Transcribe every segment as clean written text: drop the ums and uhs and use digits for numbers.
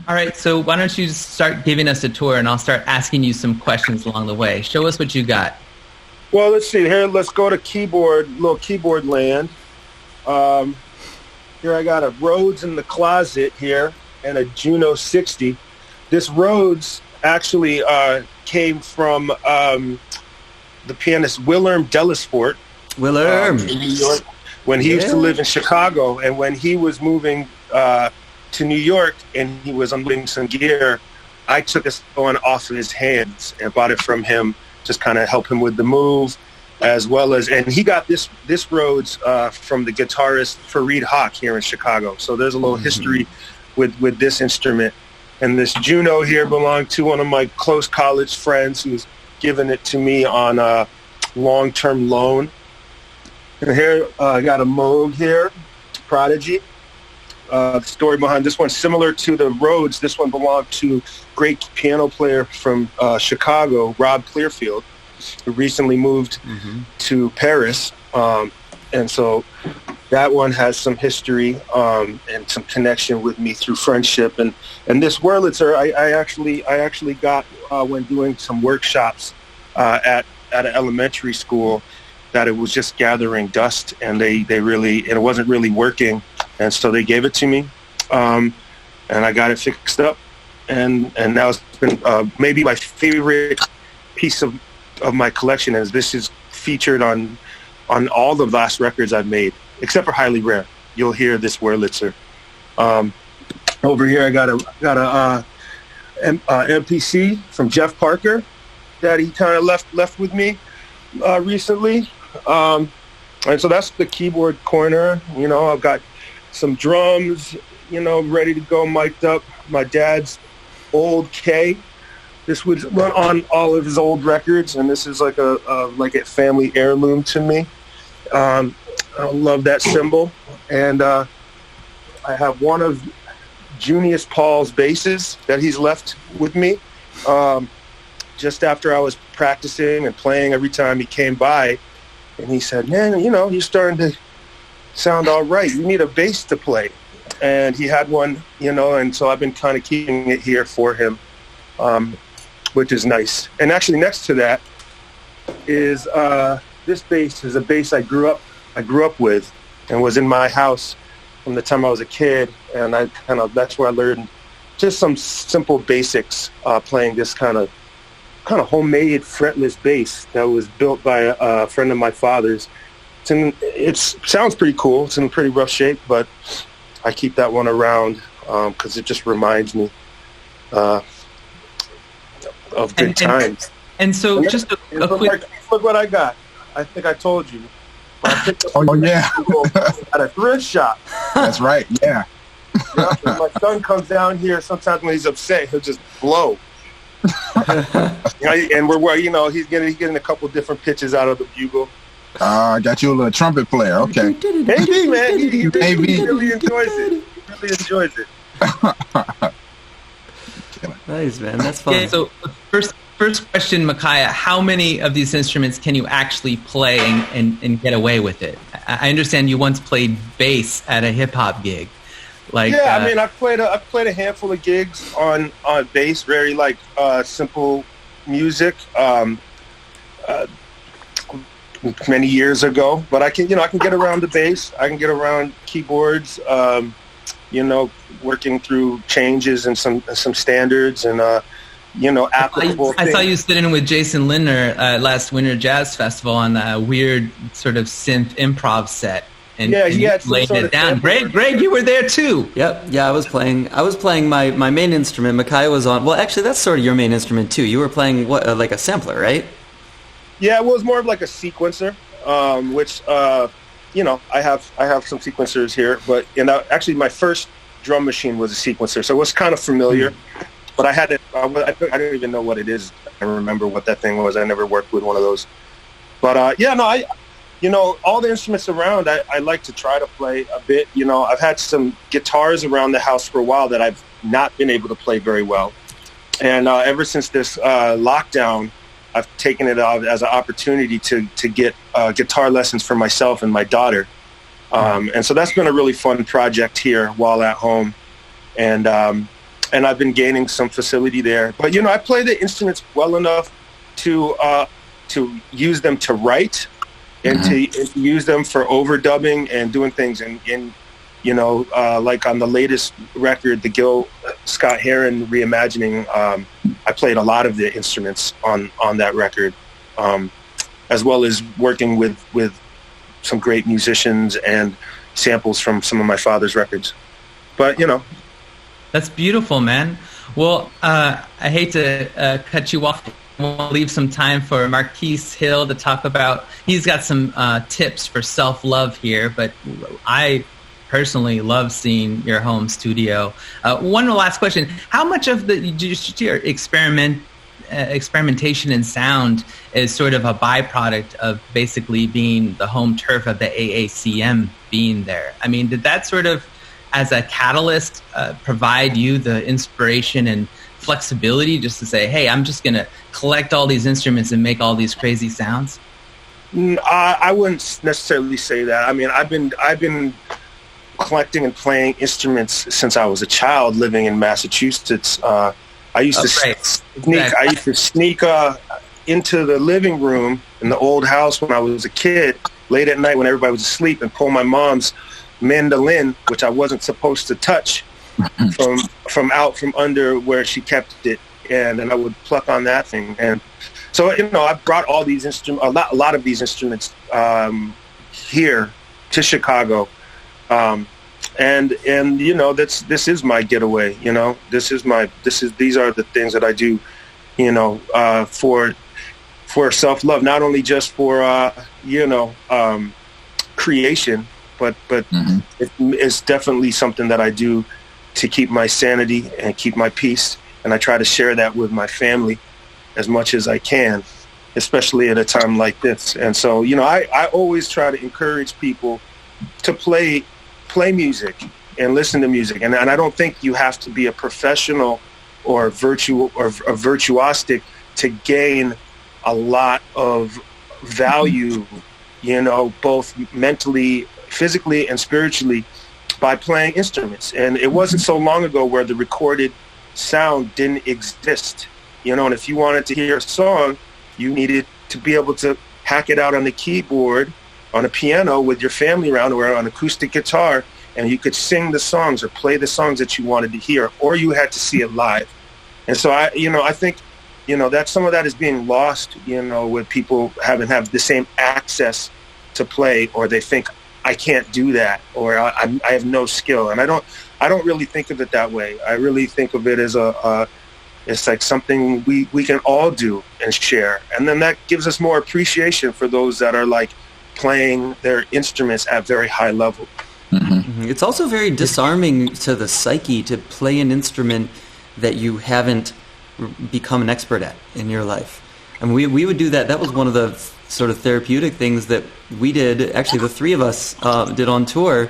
All right, so why don't you start giving us a tour, and I'll start asking you some questions along the way. Show us what you got. Well, let's see here. Let's go to little keyboard land. Here I got a Rhodes in the closet here and a Juno 60. This Rhodes actually came from the pianist Wilhelm Delesport. Wilhelm. In New York, when he used to live in Chicago, and when he was moving to New York and he was unloading some gear, I took a one off of his hands and bought it from him, just kind of help him with the move, as well as, and he got this Rhodes from the guitarist Fareed Haq here in Chicago. So there's a little history with this instrument. And this Juno here belonged to one of my close college friends who's given it to me on a long-term loan. And here I got a Moog here, Prodigy. The story behind this one, similar to the Rhodes, this one belonged to great piano player from Chicago, Rob Clearfield, who recently moved to Paris. And so that one has some history and some connection with me through friendship. And this Wurlitzer, I actually got when doing some workshops at an elementary school, that it was just gathering dust, and it wasn't really working. And so they gave it to me, and I got it fixed up, and now it's been maybe my favorite piece of my collection. Is this is featured on all the last records I've made, except for Highly Rare. You'll hear this Wurlitzer. Over here I got a MPC from Jeff Parker that he kind of left with me recently, and so that's the keyboard corner. You know, I've got some drums, you know, ready to go, mic'd up. My dad's old K. This would run on all of his old records, and this is like a family heirloom to me. I love that cymbal. And I have one of Junius Paul's basses that he's left with me. Just after I was practicing and playing, every time he came by, and he said, "Man, you know, you're starting to sound all right. You need a bass to play." And he had one, you know, and so I've been kind of keeping it here for him, which is nice. And actually next to that is this bass is a bass I grew up with and was in my house from the time I was a kid, and that's where I learned just some simple basics, playing this kind of homemade fretless bass that was built by a friend of my father's. It sounds pretty cool. It's in pretty rough shape, but I keep that one around because it just reminds me of good times. And so just a quick... Look what I got. I think I told you. Yeah. At a thrift shop. That's right, yeah. My son comes down here sometimes when he's upset, he'll just blow. And we're you know, he's getting a couple different pitches out of the bugle. I got you a little trumpet player. Okay. Maybe, man. He Maybe. really enjoys it. He really enjoys it. Nice, man. That's fun. Yeah, so first question, Micaiah, how many of these instruments can you actually play and get away with it? I understand you once played bass at a hip-hop gig. I mean, I've played a handful of gigs on bass, very simple music. Many years ago, but I can get around the bass. I can get around keyboards, working through changes and some standards and applicable I saw you sitting with Jason Lindner last Winter Jazz Festival on a weird sort of synth improv set. And he had laid it down. Greg, you were there too. Yep. Yeah, I was playing my main instrument. Micaiah was on. Well, actually, that's sort of your main instrument too. You were playing like a sampler, right? Yeah, it was more of like a sequencer, which I have some sequencers here, but actually my first drum machine was a sequencer, so it was kind of familiar. But I had it. I don't even know what it is. I remember what that thing was. I never worked with one of those. But all the instruments around, I like to try to play a bit. I've had some guitars around the house for a while that I've not been able to play very well, and ever since this lockdown, I've taken it as an opportunity to get guitar lessons for myself and my daughter. And so that's been a really fun project here while at home. And I've been gaining some facility there. But you know, I play the instruments well enough to use them to write and to use them for overdubbing and doing things. And you know, like on the latest record, the Gil Scott Heron reimagining, I played a lot of the instruments on that record, as well as working with some great musicians and samples from some of my father's records. But you know, that's beautiful, man. Well, I hate to cut you off. We'll leave some time for Marquise Hill to talk about. He's got some tips for self-love here, but I personally love seeing your home studio. One last question: how much of your experimentation in sound is sort of a byproduct of basically being the home turf of the AACM being there? I mean, did that sort of, as a catalyst, provide you the inspiration and flexibility just to say, hey, I'm just going to collect all these instruments and make all these crazy sounds? I wouldn't necessarily say that. I mean, I've been collecting and playing instruments since I was a child living in Massachusetts. I used to sneak into the living room in the old house when I was a kid late at night when everybody was asleep and pull my mom's mandolin, which I wasn't supposed to touch, from out from under where she kept it, and then I would pluck on that thing. And so, you know, I brought all these instruments, a lot of these instruments here to Chicago, and you know, this is my getaway. You know, these are the things that I do, you know, for self-love, not only just for creation, but it's definitely something that I do to keep my sanity and keep my peace. And I try to share that with my family as much as I can, especially at a time like this. And so, you know, I always try to encourage people to play music and listen to music. And I don't think you have to be a professional or virtuosic to gain a lot of value, you know, both mentally, physically, and spiritually by playing instruments. And it wasn't so long ago where the recorded sound didn't exist, you know, and if you wanted to hear a song, you needed to be able to hack it out on the keyboard, on a piano with your family around, or on acoustic guitar, and you could sing the songs or play the songs that you wanted to hear, or you had to see it live. And so I think, you know, that some of that is being lost, you know, with people have the same access to play, or they think I can't do that, or I have no skill. And I don't really think of it that way. I really think of it as it's like something we can all do and share. And then that gives us more appreciation for those that are like playing their instruments at very high level. It's also very disarming to the psyche to play an instrument that you haven't become an expert at in your life. And we would do that. That was one of the sort of therapeutic things that we did. Actually, the three of us did on tour,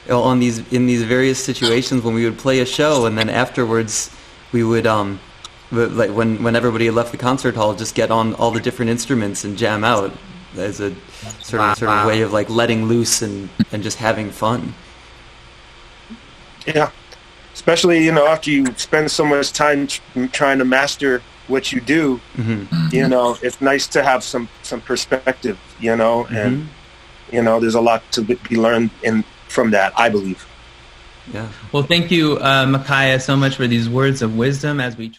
in these various situations when we would play a show, and then afterwards we would like when everybody had left the concert hall, just get on all the different instruments and jam out as a sort of way of like letting loose and just having fun. Yeah, especially, you know, after you spend so much time trying to master what you do, you know, it's nice to have some perspective, you know, and you know, there's a lot to be learned from that, I believe. Yeah. Well, thank you, Micaiah, so much for these words of wisdom as we